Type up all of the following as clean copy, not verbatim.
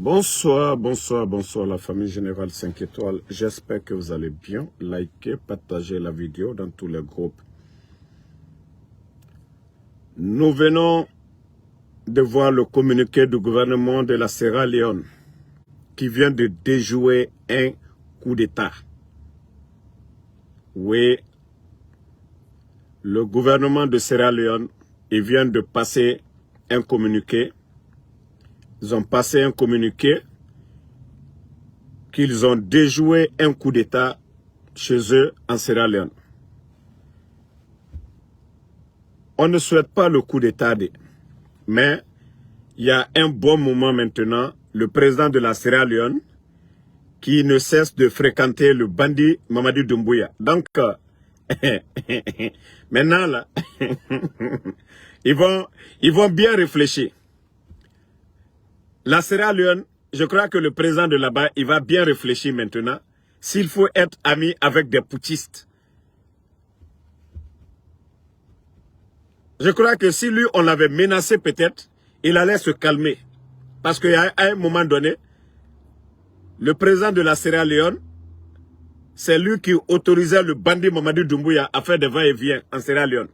Bonsoir, bonsoir, bonsoir la famille Générale 5 étoiles. J'espère que vous allez bien. Likez, partagez la vidéo dans tous les groupes. Nous venons de voir le communiqué du gouvernement de la Sierra Leone qui vient de déjouer un coup d'État. Oui, le gouvernement de Sierra Leone, il vient de passer un communiqué. Ils ont passé un communiqué qu'ils ont déjoué un coup d'État chez eux en Sierra Leone. On ne souhaite pas le coup d'État, mais il y a un bon moment maintenant, le président de la Sierra Leone qui ne cesse de fréquenter le bandit Mamadou Doumbouya. Donc, maintenant, là, ils vont bien réfléchir. La Sierra Leone, je crois que le président de là-bas, il va bien réfléchir maintenant s'il faut être ami avec des putschistes. Je crois que si lui, on l'avait menacé peut-être, il allait se calmer. Parce qu'à un moment donné, le président de la Sierra Leone, c'est lui qui autorisait le bandit Mamadou Doumbouya à faire des va-et-vient en Sierra Leone.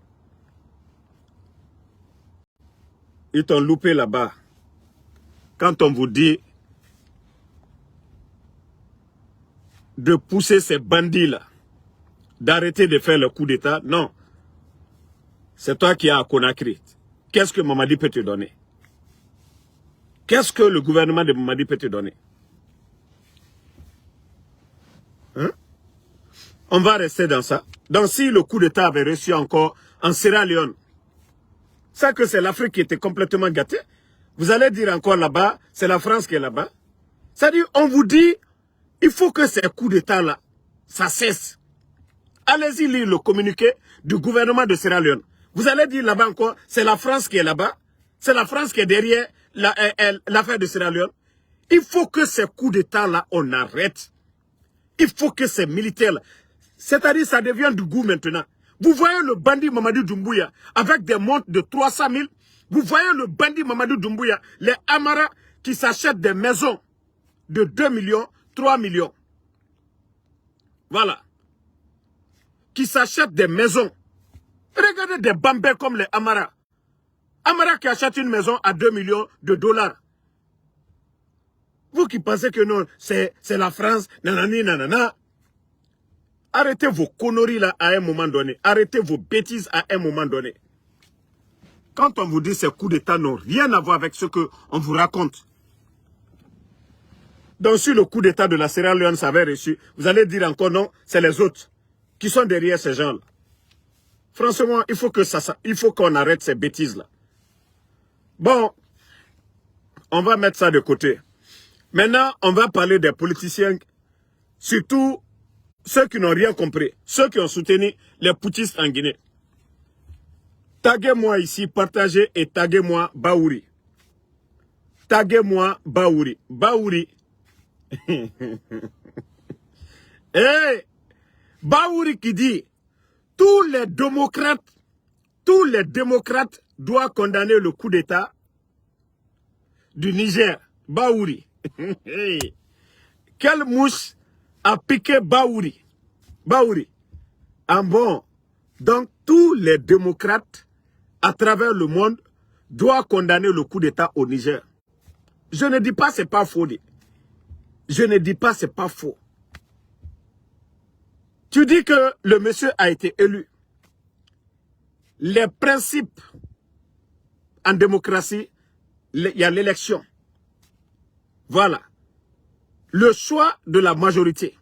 Ils t'ont loupé là-bas. Quand on vous dit de pousser ces bandits-là, d'arrêter de faire le coup d'État, non. C'est toi qui as à Conakry. Qu'est-ce que Mamadi peut te donner? Qu'est-ce que le gouvernement de Mamadi peut te donner? Hein? On va rester dans ça. Donc si le coup d'État avait reçu encore en Sierra Leone, ça que c'est l'Afrique qui était complètement gâtée, vous allez dire encore là-bas, c'est la France qui est là-bas. C'est-à-dire, on vous dit, il faut que ces coups d'État-là, ça cesse. Allez-y lire le communiqué du gouvernement de Sierra Leone. Vous allez dire là-bas encore, c'est la France qui est là-bas. C'est la France qui est derrière l'affaire de Sierra Leone. Il faut que ces coups d'État-là, on arrête. Il faut que ces militaires-là, c'est-à-dire, ça devient du goût maintenant. Vous voyez le bandit Mamadou Doumbouya avec des montres de 300 000. Vous voyez le bandit Mamadou Doumbouya, les Amara qui s'achètent des maisons de 2 millions, 3 millions. Voilà. Qui s'achètent des maisons. Regardez des bambins comme les Amara. Amara qui achète une maison à 2 millions de dollars. Vous qui pensez que non, c'est la France, nanani, nanana. Arrêtez vos conneries là à un moment donné. Arrêtez vos bêtises à un moment donné. Quand on vous dit ces coups d'État n'ont rien à voir avec ce qu'on vous raconte. Donc si le coup d'État de la Sierra Leone s'avait reçu, vous allez dire encore non, c'est les autres qui sont derrière ces gens-là. Franchement, il faut qu'on arrête ces bêtises-là. Bon, on va mettre ça de côté. Maintenant, on va parler des politiciens, surtout ceux qui n'ont rien compris, ceux qui ont soutenu les putschistes en Guinée. Taguez-moi ici, partagez et taguez-moi Baouri. Taguez-moi Baouri. Baouri. Hey, Baouri qui dit tous les démocrates doivent condamner le coup d'État du Niger. Baouri. Hey. Quelle mouche a piqué Baouri? Baouri. Ah bon. Donc tous les démocrates à travers le monde doivent condamner le coup d'État au Niger. Je ne dis pas c'est pas faux. Je ne dis pas c'est pas faux. Tu dis que le monsieur a été élu. Les principes en démocratie, il y a l'élection. Voilà. Le choix de la majorité.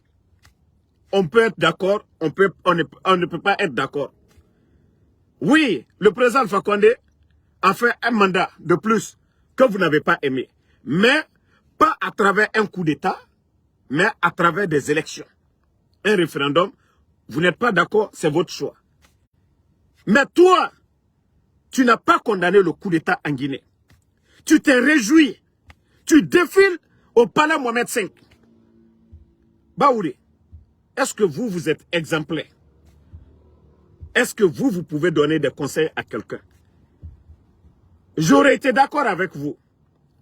On peut être d'accord, on ne peut pas être d'accord. Oui, le président Alpha Condé a fait un mandat de plus que vous n'avez pas aimé. Mais pas à travers un coup d'État, mais à travers des élections. Un référendum, vous n'êtes pas d'accord, c'est votre choix. Mais toi, tu n'as pas condamné le coup d'État en Guinée. Tu t'es réjoui. Tu défiles au palais Mohamed V. Baouri, est-ce que vous êtes exemplaire? Est-ce que vous pouvez donner des conseils à quelqu'un? J'aurais été d'accord avec vous.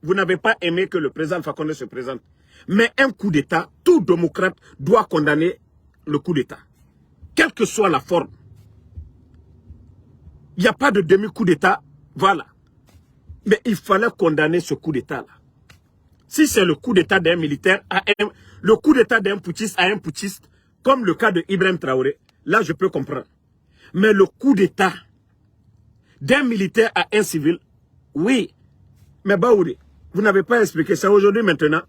vous n'avez pas aimé que le président Alpha Condé se présente. Mais un coup d'État, tout démocrate doit condamner le coup d'État. Quelle que soit la forme. Il n'y a pas de demi-coup d'État, voilà. Mais il fallait condamner ce coup d'État-là. Si c'est le coup d'État d'un militaire, le coup d'État d'un putschiste à un putschiste, comme le cas de Ibrahim Traoré, là je peux comprendre. Mais le coup d'État d'un militaire à un civil, oui. Mais Baouri, vous n'avez pas expliqué ça aujourd'hui maintenant.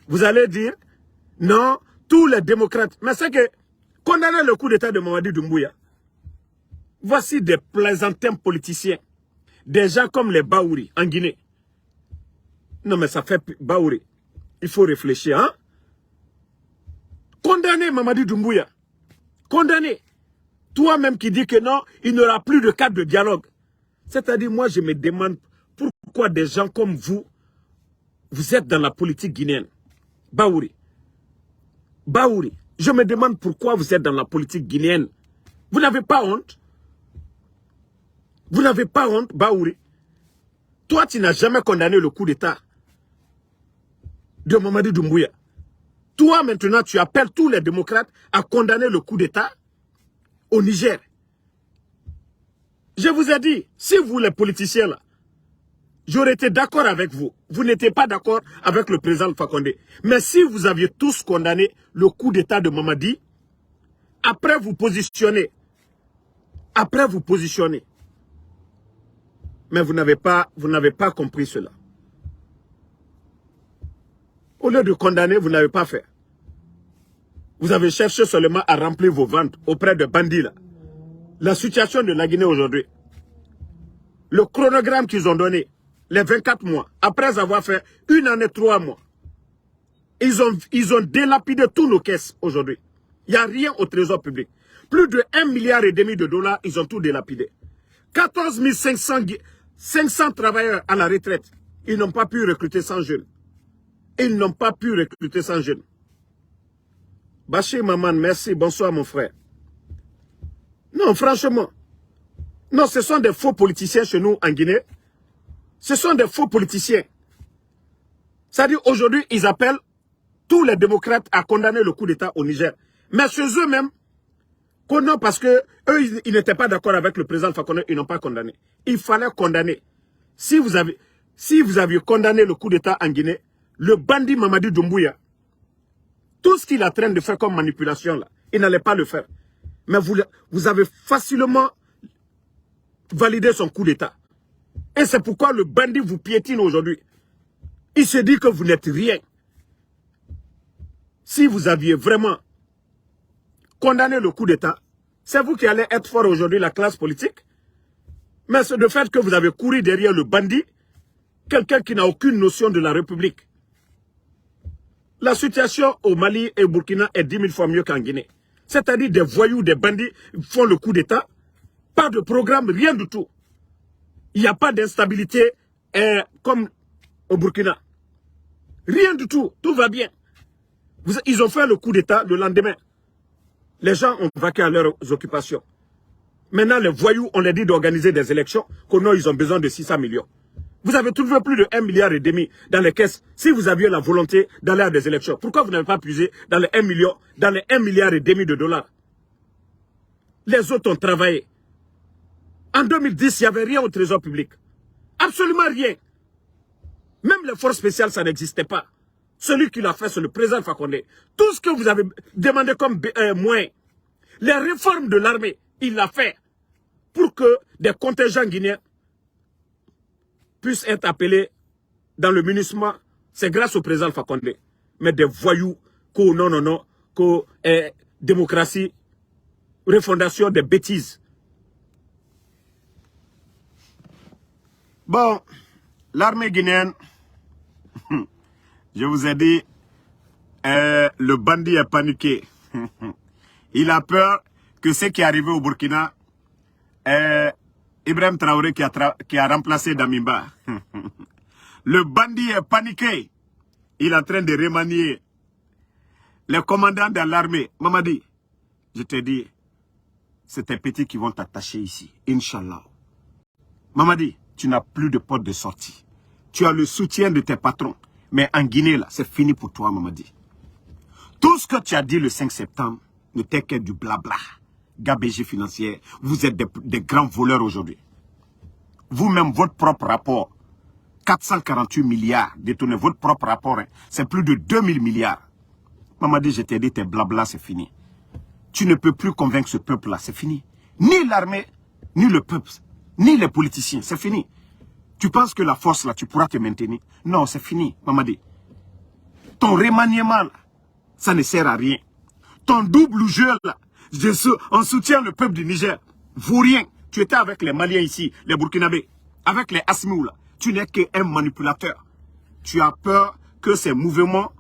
Vous allez dire, non, tous les démocrates. Mais c'est que, condamner le coup d'État de Mamadi Doumbouya, voici des plaisantins politiciens. Des gens comme les Baouri en Guinée. Non mais ça fait Baouri. Il faut réfléchir, hein. Condamner Mamadi Doumbouya. Condamner. Toi-même qui dis que non, il n'y aura plus de cadre de dialogue. C'est-à-dire, moi je me demande pourquoi des gens comme vous, vous êtes dans la politique guinéenne. Baouri. Baouri. Je me demande pourquoi vous êtes dans la politique guinéenne. Vous n'avez pas honte? Vous n'avez pas honte, Baouri? Toi, tu n'as jamais condamné le coup d'État de Mamadi Doumbouya. Toi, maintenant, tu appelles tous les démocrates à condamner le coup d'État au Niger. Je vous ai dit, si vous, les politiciens, là, j'aurais été d'accord avec vous. Vous n'étiez pas d'accord avec le président Alpha Condé. Mais si vous aviez tous condamné le coup d'État de Mamadi, après vous positionnez. Après vous positionnez. Mais vous n'avez pas compris cela. Au lieu de condamner, vous n'avez pas fait. Vous avez cherché seulement à remplir vos ventes auprès de bandits là. La situation de la Guinée aujourd'hui, le chronogramme qu'ils ont donné, les 24 mois, après avoir fait 1 année 3 mois, ils ont délapidé tous nos caisses aujourd'hui. Il n'y a rien au trésor public. Plus de 1,5 milliard de dollars, ils ont tout délapidé. 14 500 travailleurs à la retraite. Ils n'ont pas pu recruter 100 jeunes. Ils n'ont pas pu recruter 100 jeunes. Bachir Maman, merci. Bonsoir mon frère. Non, franchement. Non, ce sont des faux politiciens chez nous en Guinée. Ce sont des faux politiciens. C'est-à-dire aujourd'hui, ils appellent tous les démocrates à condamner le coup d'État au Niger. Mais chez eux-mêmes, non, parce que eux, ils n'étaient pas d'accord avec le président Alpha Condé, ils n'ont pas condamné. Il fallait condamner. Si vous aviez condamné le coup d'État en Guinée, le bandit Mamadi Doumbouya, tout ce qu'il est en train de faire comme manipulation, là, il n'allait pas le faire. Mais vous avez facilement validé son coup d'État. Et c'est pourquoi le bandit vous piétine aujourd'hui. Il se dit que vous n'êtes rien. Si vous aviez vraiment condamné le coup d'État, c'est vous qui allez être fort aujourd'hui, la classe politique. Mais c'est le fait que vous avez couru derrière le bandit, quelqu'un qui n'a aucune notion de la République. La situation au Mali et au Burkina est 10 000 fois mieux qu'en Guinée. C'est-à-dire des voyous, des bandits font le coup d'État. Pas de programme, rien du tout. Il n'y a pas d'instabilité comme au Burkina. Rien du tout, tout va bien. Ils ont fait le coup d'État le lendemain. Les gens ont vaqué à leurs occupations. Maintenant, les voyous, on leur dit d'organiser des élections, ils ont besoin de 600 millions. Vous avez trouvé plus de 1,5 milliard dans les caisses. Si vous aviez la volonté d'aller à des élections, pourquoi vous n'avez pas puisé dans les 1 million, dans les 1,5 milliard de dollars? Les autres ont travaillé. En 2010, il n'y avait rien au trésor public. Absolument rien. Même les forces spéciales, ça n'existait pas. Celui qui l'a fait, c'est le président Alpha Condé. Tout ce que vous avez demandé comme moyen, les réformes de l'armée, il l'a fait pour que des contingents guinéens puissent être appelés dans le MINUSMA. C'est grâce au président Alpha Condé. Mais des voyous, démocratie, refondation, des bêtises. Bon, l'armée guinéenne, je vous ai dit, le bandit est paniqué. Il a peur que ce qui est arrivé au Burkina, Ibrahim Traoré qui a remplacé Damimba. Le bandit est paniqué. Il est en train de remanier les commandants de l'armée. Mamadi, je te dis, c'est tes petits qui vont t'attacher ici. Inch'Allah. Mamadi, tu n'as plus de porte de sortie. Tu as le soutien de tes patrons. Mais en Guinée, là, c'est fini pour toi, Mamadi. Tout ce que tu as dit le 5 septembre n'était que du blabla. Gabégie financière, vous êtes des grands voleurs aujourd'hui. Vous-même, votre propre rapport, 448 milliards détournés, votre propre rapport, hein, c'est plus de 2000 milliards. Mamadi, je t'ai dit, tes blabla, c'est fini. Tu ne peux plus convaincre ce peuple-là, c'est fini. Ni l'armée, ni le peuple, ni les politiciens, c'est fini. Tu penses que la force, là, tu pourras te maintenir? Non, c'est fini, Mamadi. Ton remaniement, là, ça ne sert à rien. Ton double jeu, là, on soutient le peuple du Niger. Vaut rien. Tu étais avec les Maliens ici, les Burkinabés, avec les Asmou, là. Tu n'es qu'un manipulateur. Tu as peur que ces mouvements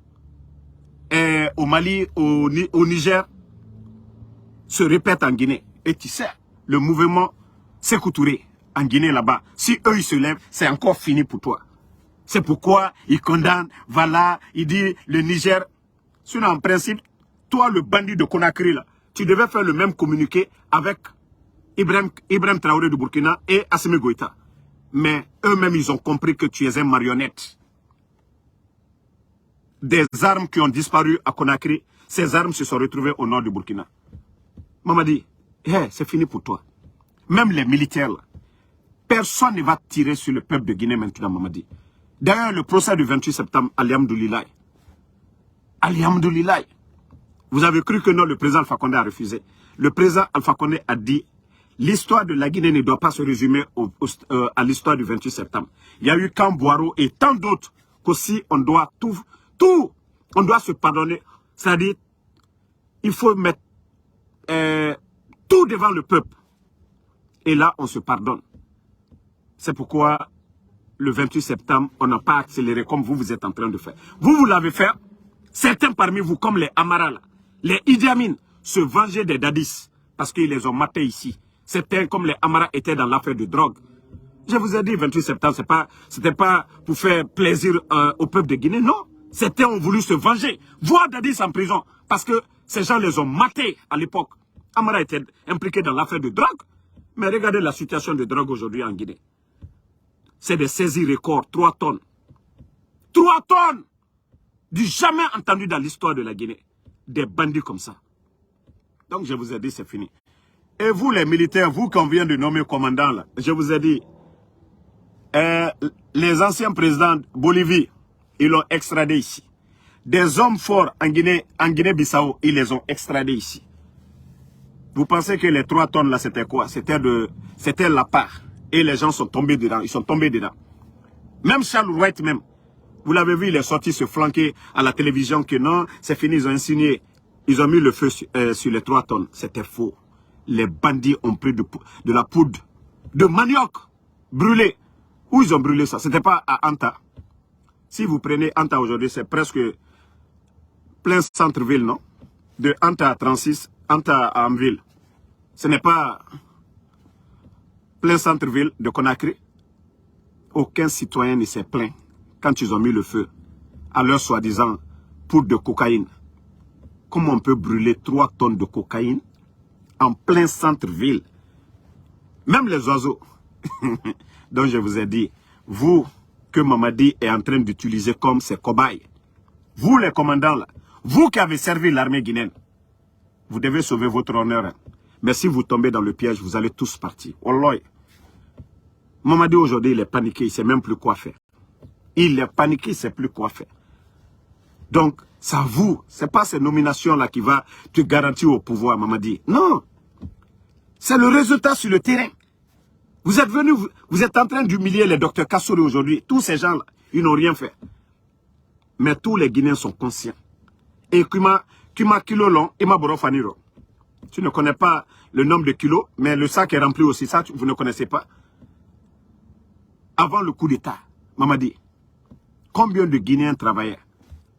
au Mali, au Niger, se répètent en Guinée. Et tu sais, le mouvement Sékou Touré, en Guinée là-bas, si eux ils se lèvent, c'est encore fini pour toi. C'est pourquoi ils condamnent, voilà, il dit le Niger. Sinon, en principe, toi, le bandit de Conakry, là, tu devais faire le même communiqué avec Ibrahim Traoré de Burkina et Assimi Goïta. Mais eux-mêmes, ils ont compris que tu es un marionnette. Des armes qui ont disparu à Conakry, ces armes se sont retrouvées au nord du Burkina. Mamadi, hey, c'est fini pour toi. Même les militaires, là, personne ne va tirer sur le peuple de Guinée maintenant, Mamadi. D'ailleurs, le procès du 28 septembre, Alhamdoulilah. Alhamdoulilah. Vous avez cru que non, le président Alpha Condé a refusé. Le président Alpha Condé a dit, l'histoire de la Guinée ne doit pas se résumer à l'histoire du 28 septembre. Il y a eu Camboiro et tant d'autres qu'aussi on doit on doit se pardonner. C'est-à-dire, il faut mettre tout devant le peuple. Et là, on se pardonne. C'est pourquoi le 28 septembre, on n'a pas accéléré comme vous êtes en train de faire. Vous l'avez fait. Certains parmi vous, comme les Amara, les Idi Amin, se vengeaient des dadis parce qu'ils les ont matés ici. Certains, comme les Amara, étaient dans l'affaire de drogue. Je vous ai dit, 28 septembre, c'était pas pour faire plaisir au peuple de Guinée, non. Certains ont voulu se venger, voir dadis en prison, parce que ces gens les ont matés à l'époque. Amara était impliqué dans l'affaire de drogue. Mais regardez la situation de drogue aujourd'hui en Guinée. C'est des saisies records, 3 tonnes. 3 tonnes! Du jamais entendu dans l'histoire de la Guinée. Des bandits comme ça. Donc je vous ai dit, c'est fini. Et vous les militaires, vous qu'on vient de nommer commandant là, je vous ai dit, les anciens présidents de Bolivie, ils l'ont extradé ici. Des hommes forts en Guinée-Bissau, ils les ont extradés ici. Vous pensez que les 3 tonnes là, c'était quoi? C'était la part. Et les gens sont tombés dedans, ils sont tombés dedans. Même Charles Wright même, vous l'avez vu, il est sorti se flanquer à la télévision que non, c'est fini, ils ont insinué. Ils ont mis le feu sur les 3 tonnes. C'était faux. Les bandits ont pris de la poudre de manioc brûlée. Où ils ont brûlé ça? C'était pas à Anta. Si vous prenez Anta aujourd'hui, c'est presque plein centre-ville, non? De Anta à 36, Anta à Amville. Ce n'est pas plein centre-ville de Conakry. Aucun citoyen ne s'est plaint quand ils ont mis le feu à leur soi-disant poudre de cocaïne. Comment on peut brûler 3 tonnes de cocaïne en plein centre-ville? Même les oiseaux. Donc je vous ai dit, vous que Mamadi est en train d'utiliser comme ses cobayes, vous les commandants là, vous qui avez servi l'armée guinéenne, vous devez sauver votre honneur. Hein. Mais si vous tombez dans le piège, vous allez tous partir. Wallah. Mamadi aujourd'hui, il est paniqué, il ne sait même plus quoi faire. Il est paniqué, il ne sait plus quoi faire. Donc, ça vous, ce n'est pas ces nominations-là qui va te garantir au pouvoir, Mamadi. Non. C'est le résultat sur le terrain. Vous êtes venu, vous êtes en train d'humilier les docteurs Kassouri aujourd'hui. Tous ces gens-là, ils n'ont rien fait. Mais tous les Guinéens sont conscients. Et Kuma kilo long, Ima Borofaniro. Tu ne connais pas le nombre de kilos, mais le sac est rempli aussi. Ça, vous ne connaissez pas. Avant le coup d'État, Mamadi, combien de Guinéens travaillaient?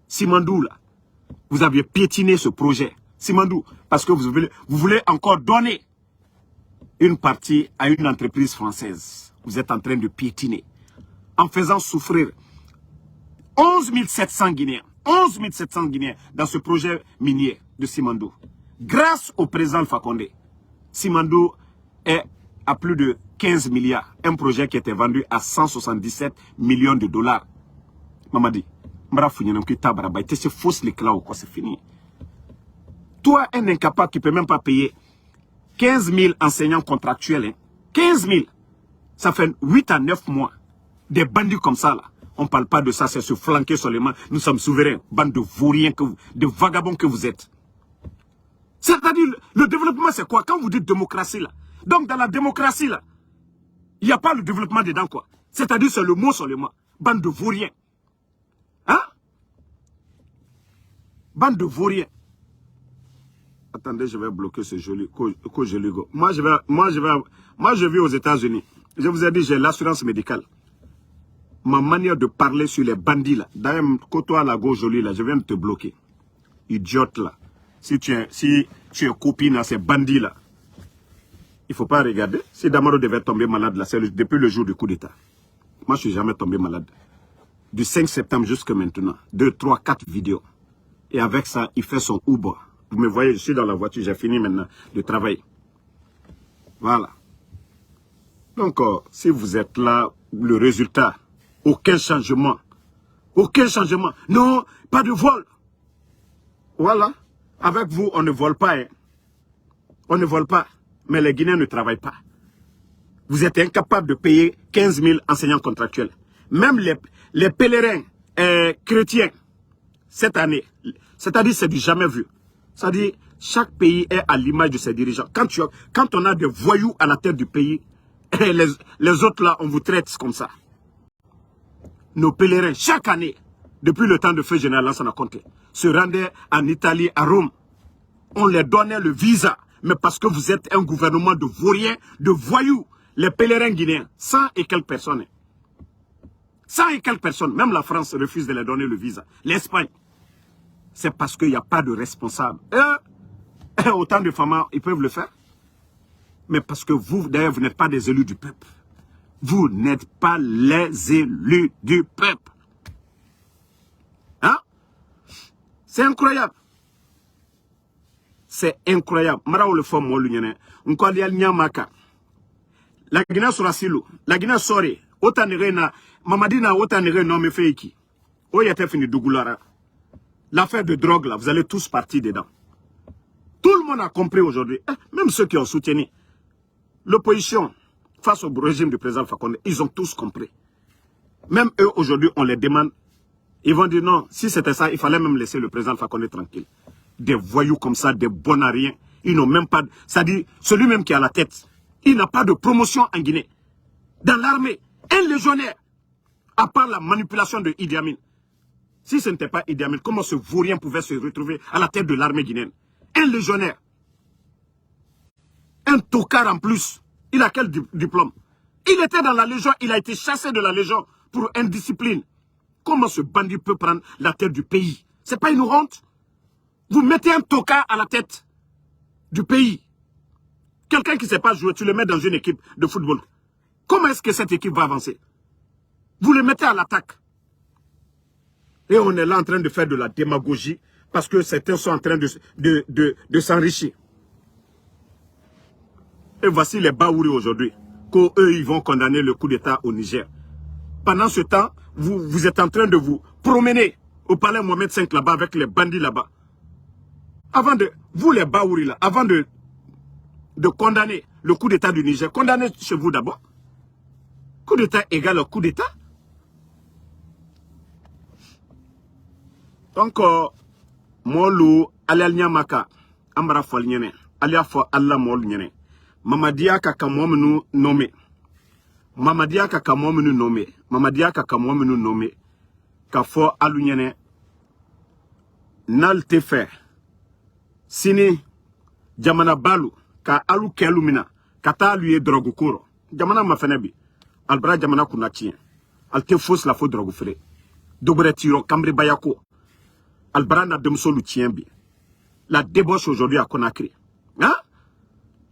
Simandou, là, vous aviez piétiné ce projet. Simandou, parce que vous voulez encore donner une partie à une entreprise française. Vous êtes en train de piétiner. En faisant souffrir 11 700 Guinéens. 11 700 Guinéens dans ce projet minier de Simandou. Grâce au président Alpha Condé, Simandou est à plus de 15 milliards. Un projet qui était vendu à 177 millions de dollars. Mamadi, c'est fausse les clés, c'est fini. Toi, un incapable qui ne peut même pas payer 15 000 enseignants contractuels. Hein. 15 000. Ça fait 8 à 9 mois. Des bandits comme ça, là. On ne parle pas de ça, c'est se flanquer seulement. Nous sommes souverains. Bande de vauriens, de vagabonds que vous êtes. C'est-à-dire, le développement, c'est quoi? Quand vous dites démocratie, là. Donc, dans la démocratie, là, il n'y a pas le développement dedans, quoi. C'est-à-dire, c'est le mot seulement. Bande de vauriens. Hein? Bande de vauriens. Attendez, je vais bloquer ce joli go. Moi, je vis aux États-Unis. Je vous ai dit, j'ai l'assurance médicale. Ma manière de parler sur les bandits, là. D'ailleurs, côtoie la gauche jolie, là, je viens de te bloquer. Idiote, là. Si tu es copine à ces bandits-là, il ne faut pas regarder. Si Damaro devait tomber malade, là, c'est depuis le jour du coup d'État. Moi, je ne suis jamais tombé malade. Du 5 septembre jusqu'à maintenant. 2, 3, 4 vidéos. Et avec ça, il fait son Uber. Vous me voyez, je suis dans la voiture, j'ai fini maintenant de travailler. Voilà. Donc, si vous êtes là, le résultat, aucun changement. Aucun changement. Non, pas de vol. Voilà. Avec vous, on ne vole pas. Hein. On ne vole pas. Mais les Guinéens ne travaillent pas. Vous êtes incapable de payer 15 000 enseignants contractuels. Même les pèlerins chrétiens, cette année, c'est-à-dire c'est du jamais vu. C'est-à-dire, chaque pays est à l'image de ses dirigeants. Quand on a des voyous à la tête du pays, les autres là, on vous traite comme ça. Nos pèlerins, chaque année, depuis le temps de feu général Lansana Conté, se rendaient en Italie, à Rome. On leur donnait le visa. Mais parce que vous êtes un gouvernement de vauriens, de voyous, les pèlerins guinéens, 100 et quelques personnes. 100 et quelques personnes. Même la France refuse de leur donner le visa. L'Espagne. C'est parce qu'il n'y a pas de responsable. Autant de femmes, ils peuvent le faire. Mais parce que vous, d'ailleurs, vous n'êtes pas des élus du peuple. Vous n'êtes pas les élus du peuple. Hein? C'est incroyable. C'est incroyable. Maraou le fond, moi, l'union. On croit qu'il y a Maka. La Guinée sera silo. La Guinée sort. Autant de reina. Mamadina, autant de reina, non, mais fait qui? Oh, il y a fini Dougoulara. L'affaire de drogue, là, vous allez tous partir dedans. Tout le monde a compris aujourd'hui. Même ceux qui ont soutenu l'opposition face au régime du président Fakonde, ils ont tous compris. Même eux, aujourd'hui, on les demande. Ils vont dire non, si c'était ça, il fallait même laisser le président Fakonde tranquille. Des voyous comme ça, des bonariens, ils n'ont même pas... C'est-à-dire, celui même qui est à la tête, il n'a pas de promotion en Guinée. Dans l'armée, un légionnaire, à part la manipulation de Idi Amin. Si ce n'était pas Idi Amin, comment ce vaurien pouvait se retrouver à la tête de l'armée guinéenne? Un légionnaire. Un tocard en plus. Il a quel diplôme? Il était dans la Légion, il a été chassé de la Légion pour indiscipline. Comment ce bandit peut prendre la tête du pays? C'est pas une honte? Vous mettez un tocard à la tête du pays. Quelqu'un qui ne sait pas jouer, tu le mets dans une équipe de football. Comment est-ce que cette équipe va avancer? Vous le mettez à l'attaque. Et on est là en train de faire de la démagogie parce que certains sont en train de s'enrichir. Et voici les Baouri aujourd'hui, qu'eux, ils vont condamner le coup d'État au Niger. Pendant ce temps, vous êtes en train de vous promener au palais Mohamed V là-bas avec les bandits là-bas. Avant de, vous les Baouri là, avant de condamner le coup d'État du Niger, condamnez chez vous d'abord. Coup d'État égale au coup d'État. Donc, Molu, Alia Maka, Amra Folnyene, Alia Fo Allah Mol Nyene. Mamadia kakamomenu nommé. Mamadia kakamomenu nommé. Mamadia kakamomenu nommé. Kafo alunyene. Nal te fe. Sini. Jamana balu. Ka alu kelumina. Kata aluye drogu kuro. Jamana mafenebi. Albra jamana kunatien. Al te fos la fo drogu fere. Dobre tiro kambre bayako. Albra na demso lu tienbi. La débauche aujourd'hui à Conakry. Hein?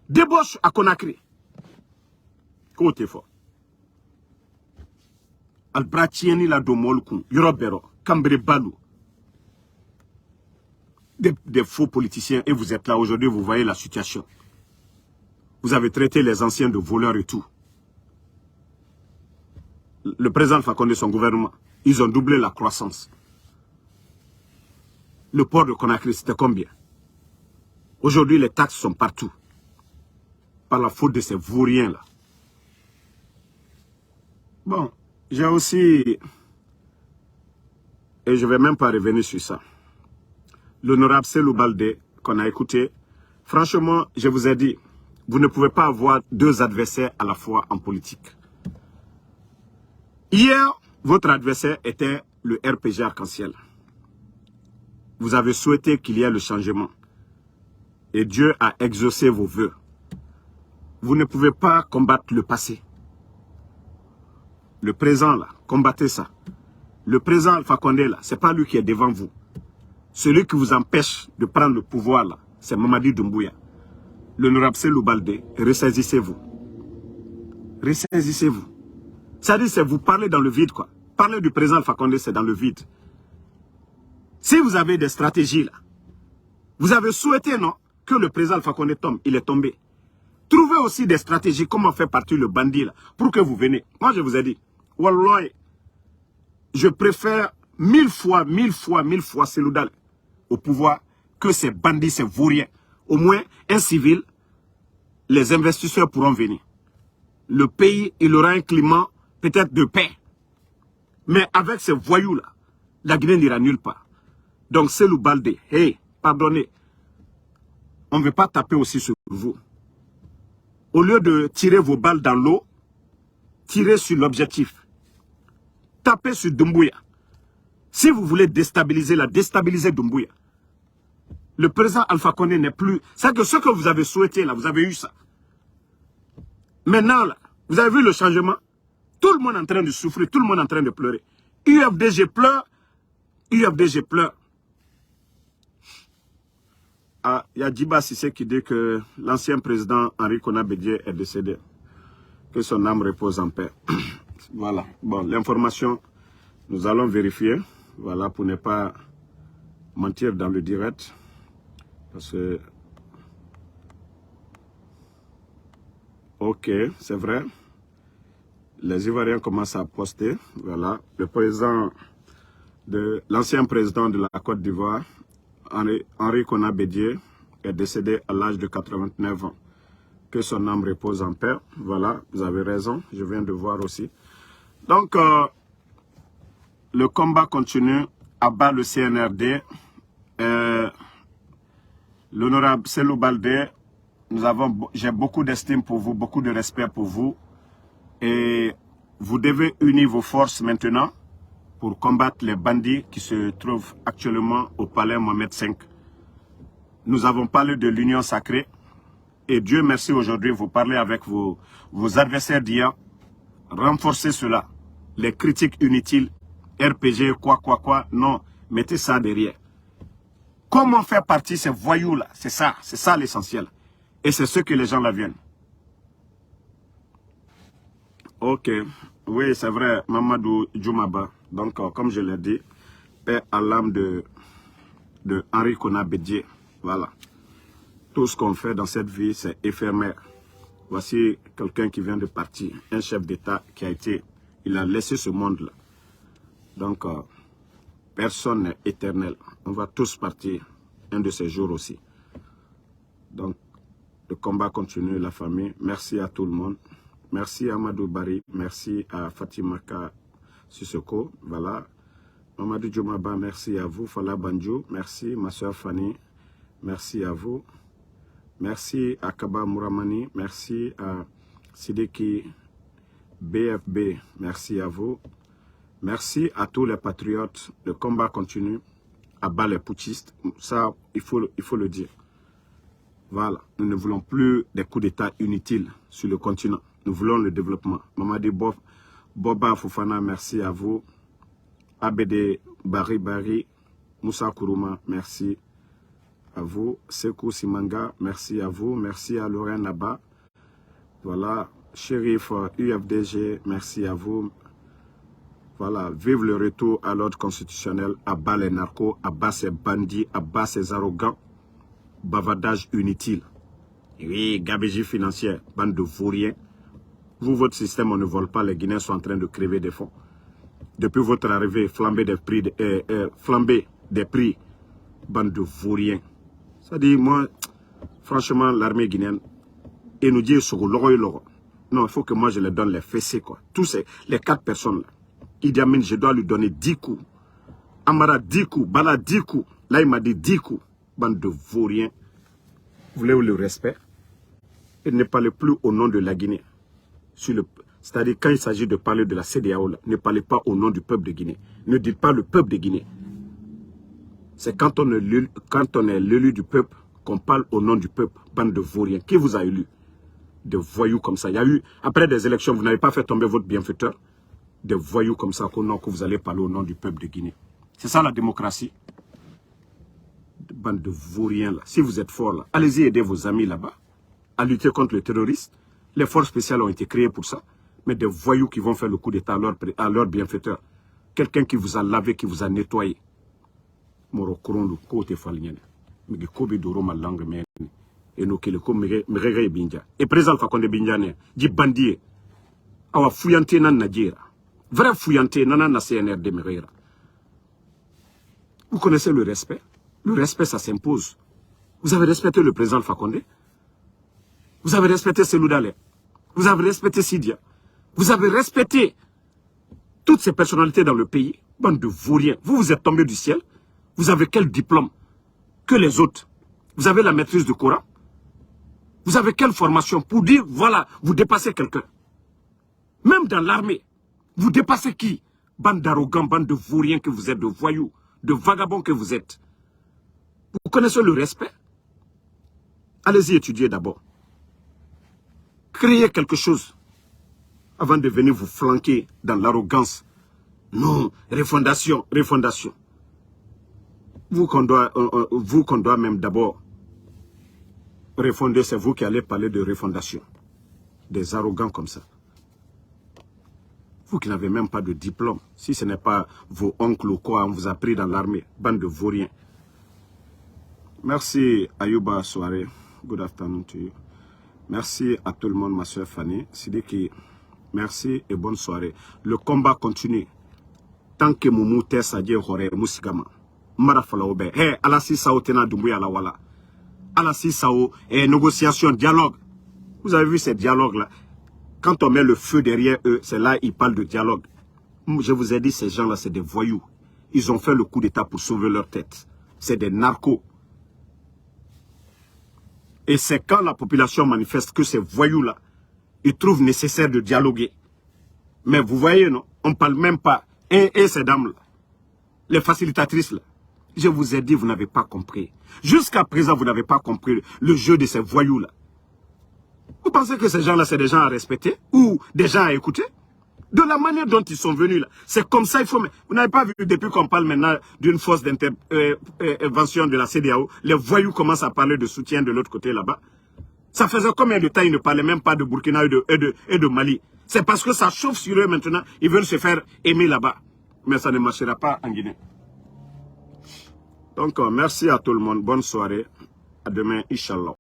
Débauche à Conakry. Comment t'es fort? Albratieni la domolku, Yorobero, Cambre Balou. Des faux politiciens et vous êtes là aujourd'hui, vous voyez la situation. Vous avez traité les anciens de voleurs et tout. le président Alpha Condé et son gouvernement, ils ont doublé la croissance. Le port de Conakry, c'était combien? Aujourd'hui, les taxes sont partout. Par la faute de ces vauriens-là. Bon, j'ai aussi... Et je ne vais même pas revenir sur ça. L'honorable Cellou Baldé, qu'on a écouté, franchement, je vous ai dit, vous ne pouvez pas avoir deux adversaires à la fois en politique. Hier, votre adversaire était le RPG Arc-en-Ciel. Vous avez souhaité qu'il y ait le changement. Et Dieu a exaucé vos vœux. Vous ne pouvez pas combattre le passé. Le présent, là, combattez ça. Le présent Alpha Condé, là, c'est pas lui qui est devant vous. Celui qui vous empêche de prendre le pouvoir, là, c'est Mamadi Doumbouya. L'honorable Cellou Baldé, ressaisissez-vous. Ressaisissez-vous. C'est-à-dire, c'est vous parler dans le vide, quoi. Parler du président Alpha Condé, c'est dans le vide. Si vous avez des stratégies, là, vous avez souhaité, non, que le président Alpha Condé tombe, il est tombé. Trouvez aussi des stratégies, comment faire partir le bandit, là, pour que vous venez. Moi, je vous ai dit, Wallah, je préfère 1000 fois Cellou Dalein au pouvoir que ces bandits, ces vauriens. Au moins, un civil, les investisseurs pourront venir. Le pays, il aura un climat peut-être de paix. Mais avec ces voyous-là, la Guinée n'ira nulle part. Donc, Cellou Baldé, hey, pardonnez, on ne veut pas taper aussi sur vous. Au lieu de tirer vos balles dans l'eau, tirez sur l'objectif. Tapez sur Doumbouya. Si vous voulez déstabiliser Doumbouya. Le président Alpha Condé n'est plus... C'est que ce que vous avez souhaité, là, vous avez eu ça. Maintenant, là, vous avez vu le changement? Tout le monde est en train de souffrir, tout le monde est en train de pleurer. UFDG pleure, UFDG pleure. Ah, il y a Djiba Sissé qui dit que l'ancien président Henri Konan Bédié est décédé. Que son âme repose en paix. Voilà. Bon, l'information, nous allons vérifier. Voilà, pour ne pas mentir dans le direct. Parce que... Ok, c'est vrai. Les Ivoiriens commencent à poster. Voilà. Le président de... L'ancien président de la Côte d'Ivoire, Henri Konan Bédié, est décédé à l'âge de 89 ans. Que son âme repose en paix. Voilà, vous avez raison. Je viens de voir aussi. Donc, le combat continue à bas le CNRD. L'honorable Cellou Baldé, j'ai beaucoup d'estime pour vous, beaucoup de respect pour vous. Et vous devez unir vos forces maintenant pour combattre les bandits qui se trouvent actuellement au palais Mohamed V. Nous avons parlé de l'union sacrée. Et Dieu merci aujourd'hui, vous parlez avec vos adversaires d'hier. Renforcez cela. Les critiques inutiles, RPG, quoi, non, mettez ça derrière. Comment faire partie ces voyous-là? C'est ça l'essentiel. Et c'est ce que les gens là viennent. Ok, oui, c'est vrai, Mamadou Djoumaba. Donc, comme je l'ai dit, paix à l'âme de Henri Konan Bédié. Voilà. Tout ce qu'on fait dans cette vie, c'est éphémère. Voici quelqu'un qui vient de partir, un chef d'État qui a été, il a laissé ce monde-là. Donc, personne n'est éternel. On va tous partir un de ces jours aussi. Donc, le combat continue, la famille. Merci à tout le monde. Merci à Amadou Bari. Merci à Fatimaka Sissoko. Voilà. Mamadou Djoumaba, merci à vous. Fala Banjou, merci. Ma soeur Fanny, merci à vous. Merci à Kaba Mouramani. Merci à Sidiki BFB. Merci à vous. Merci à tous les patriotes. Le combat continue à bas les putschistes. Ça, il faut le dire. Voilà. Nous ne voulons plus des coups d'État inutiles sur le continent. Nous voulons le développement. Mamadi Boba Fofana, merci à vous. ABD Bari, Moussa Kourouma, merci à vous. Sekou Simanga, merci à vous. Merci à Lorraine Naba. Voilà. Shérif UFDG, merci à vous. Voilà. Vive le retour à l'ordre constitutionnel, à bas les narcos, à bas ces bandits, à bas ces arrogants. Bavardage inutile. Oui, gabegie financière, bande de vauriens. Vous, votre système, on ne vole pas. Les Guinéens sont en train de crever des fonds. Depuis votre arrivée, flambée des prix, bande de vauriens. Ça dit, moi, franchement, l'armée guinéenne, et nous dit, non, il faut que moi, je leur donne les fessées, quoi. Tous les 4 personnes, là. Idi Amin, je dois lui donner 10 coups. Amara, 10 coups. Bala, 10 coups. Là, il m'a dit 10 coups. Bande de vauriens. Vous voulez le respect? Et ne parlez plus au nom de la Guinée. C'est-à-dire, quand il s'agit de parler de la CEDEAO, là, ne parlez pas au nom du peuple de Guinée. Ne dites pas le peuple de Guinée. C'est quand on est l'élu du peuple qu'on parle au nom du peuple. Bande de vauriens. Qui vous a élu? De voyous comme ça. Il y a eu, après des élections, vous n'avez pas fait tomber votre bienfaiteur. Des voyous comme ça, que vous allez parler au nom du peuple de Guinée. C'est ça la démocratie. Bande de vauriens là. Si vous êtes fort là, allez-y aider vos amis là-bas à lutter contre le terroriste. Les forces spéciales ont été créées pour ça. Mais des voyous qui vont faire le coup d'état à leur bienfaiteur. Quelqu'un qui vous a lavé, qui vous a nettoyé. Moro Korondu, Kote Falnienne. Mige Kobe Doro ma langue mène. Et nous qui le comme Méré Binja. Et président Fakonde Binjane, dit bandier. Awa fouillante nan Nadjira. Vrai fouillante nan na CNRD Mérera. Vous connaissez le respect? Le respect, ça s'impose. Vous avez respecté le président Fakonde. Vous avez respecté Selou Dale. Vous avez respecté Sidia. Vous avez respecté toutes ces personnalités dans le pays. Bande de vauriens. Vous êtes tombé du ciel. Vous avez quel diplôme que les autres? Vous avez la maîtrise du Coran? Vous avez quelle formation pour dire, voilà, vous dépassez quelqu'un? Même dans l'armée, vous dépassez qui? Bande d'arrogants, bande de vauriens que vous êtes, de voyous, de vagabonds que vous êtes. Vous connaissez le respect? Allez-y étudier d'abord. Créez quelque chose avant de venir vous flanquer dans l'arrogance. Non, refondation, refondation. Vous qu'on doit même d'abord refonder, c'est vous qui allez parler de refondation. Des arrogants comme ça. Vous qui n'avez même pas de diplôme, si ce n'est pas vos oncles ou quoi, on vous a pris dans l'armée, bande de vauriens. Merci Ayouba Soare, good afternoon to you. Merci à tout le monde, ma soeur Fanny. Sidiki, merci et bonne soirée. Le combat continue. Tant que Moumou Tessadje Hore Moussigama. Marafalaobe. Hé, Alassi Sao Tena Doumbouya la Wala. Alassi Sao, négociation, dialogue. Vous avez vu ces dialogues-là? Quand on met le feu derrière eux, c'est là ils parlent de dialogue. Je vous ai dit, ces gens-là, c'est des voyous. Ils ont fait le coup d'État pour sauver leur tête. C'est des narcos. Et c'est quand la population manifeste que ces voyous-là, ils trouvent nécessaire de dialoguer. Mais vous voyez, non? On ne parle même pas. Et ces dames-là, les facilitatrices, là, je vous ai dit, vous n'avez pas compris. Jusqu'à présent, vous n'avez pas compris le jeu de ces voyous-là. Vous pensez que ces gens-là, c'est des gens à respecter ou des gens à écouter? De la manière dont ils sont venus là, c'est comme ça il faut... Vous n'avez pas vu, depuis qu'on parle maintenant d'une force d'intervention de la CEDEAO, les voyous commencent à parler de soutien de l'autre côté là-bas. Ça faisait combien de temps ils ne parlaient même pas de Burkina et de Mali? C'est parce que ça chauffe sur eux maintenant, ils veulent se faire aimer là-bas. Mais ça ne marchera pas en Guinée. Donc merci à tout le monde, bonne soirée, à demain, Inch'Allah.